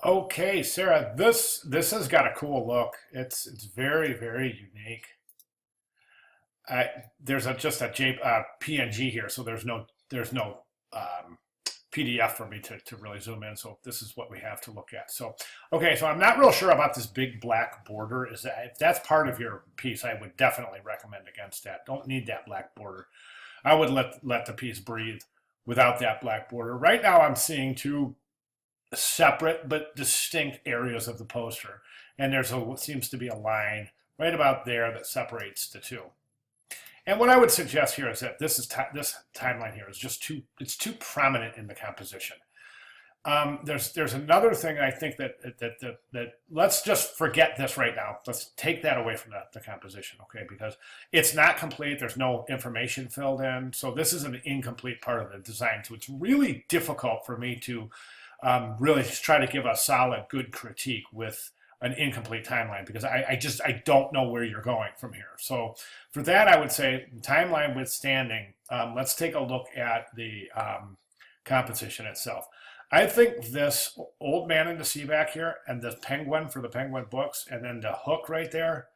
Okay, Sarah, this has got a cool look. It's very unique. There's just a PNG here, so there's no PDF for me to really zoom in. So this is what we have to look at. So okay, so I'm not real sure about this big black border. Is that if that's part of your piece, I would definitely recommend against that. Don't need that black border. I would let the piece breathe without that black border. Right now, I'm seeing two separate but distinct areas of the poster. And there's what seems to be a line right about there that separates the two. And what I would suggest here is that this timeline here is just too prominent in the composition. There's another thing I think that let's just forget this right now. Let's take that away from the composition, okay? Because it's not complete. There's no information filled in. So this is an incomplete part of the design. So it's really difficult for me to really try to give a solid, good critique with an incomplete timeline because I don't know where you're going from here. So for that, I would say timeline withstanding, let's take a look at the composition itself. I think this Old Man in the Sea back here and the penguin for the Penguin books and then the hook right there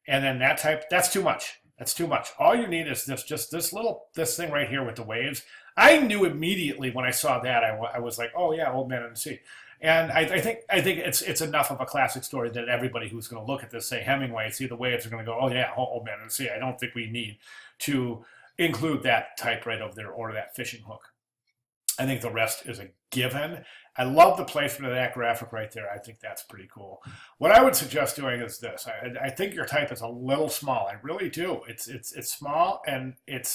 and then that's too much. That's too much. All you need is this thing right here with the waves. I knew immediately when I saw that, I was like, oh yeah, Old Man in the Sea. And I think it's enough of a classic story that everybody who's going to look at this, say Hemingway, see the waves, are going to go, oh yeah, Old Man in the Sea. I don't think we need to include that type right over there or that fishing hook. I think the rest is a given. I love the placement of that graphic right there. I think that's pretty cool. What I would suggest doing is this. I think your type is a little small. I really do. It's small and it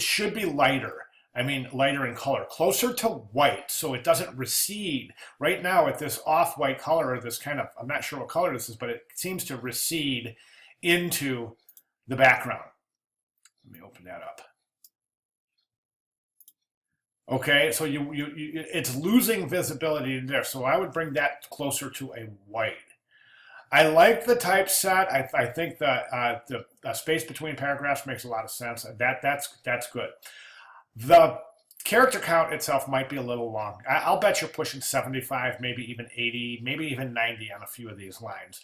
should be lighter. I mean, lighter in color, closer to white, so it doesn't recede. Right now, at this off-white color, or this kind of, I'm not sure what color this is, but it seems to recede into the background. Let me open that up. Okay, so it's losing visibility there, so I would bring that closer to a white. I like the typeset. I think the space between paragraphs makes a lot of sense. That's good. The character count itself might be a little long. I'll bet you're pushing 75, maybe even 80, maybe even 90 on a few of these lines.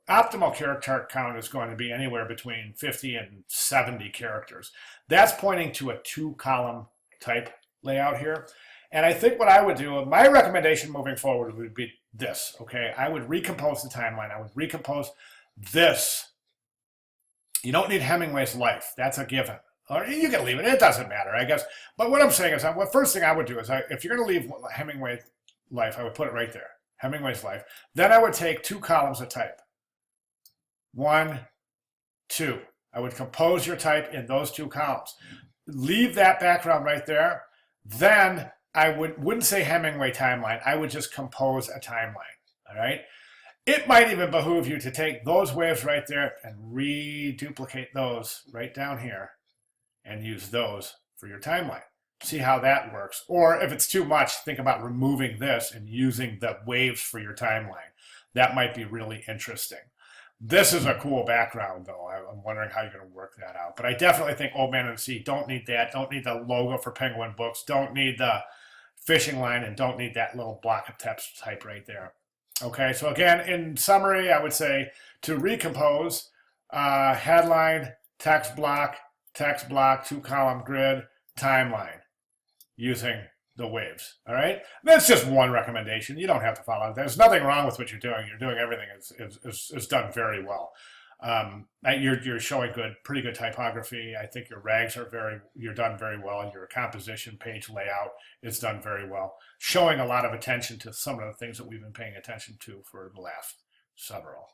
Optimal character count is going to be anywhere between 50 and 70 characters. That's pointing to a two-column type layout here. And I think what I would do, my recommendation moving forward would be this, okay? I would recompose the timeline. I would recompose this. You don't need Hemingway's life. That's a given. Or you can leave it. It doesn't matter, I guess. But what I'm saying is, the first thing I would do is, if you're going to leave Hemingway's life, I would put it right there, Hemingway's life. Then I would take two columns of type. 1, 2. I would compose your type in those two columns. Leave that background right there. Then I wouldn't say Hemingway timeline. I would just compose a timeline. All right. It might even behoove you to take those waves right there and reduplicate those right down here and use those for your timeline. See how that works. Or if it's too much, think about removing this and using the waves for your timeline. That might be really interesting. This is a cool background, though. I'm wondering how you're going to work that out. But I definitely think Old Man in the Sea, don't need that. Don't need the logo for Penguin Books. Don't need the fishing line, and don't need that little block of text type right there. Okay, so again, in summary, I would say to recompose, headline, text block, two-column grid, timeline, using the waves. All right, that's just one recommendation. You don't have to follow it. There's nothing wrong with what you're doing. You're doing everything is done very well. You're showing pretty good typography. I think your rags you're done very well. Your composition page layout is done very well, showing a lot of attention to some of the things that we've been paying attention to for the last several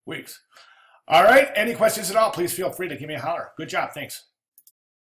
weeks. All right, any questions at all, please feel free to give me a holler. Good job, thanks.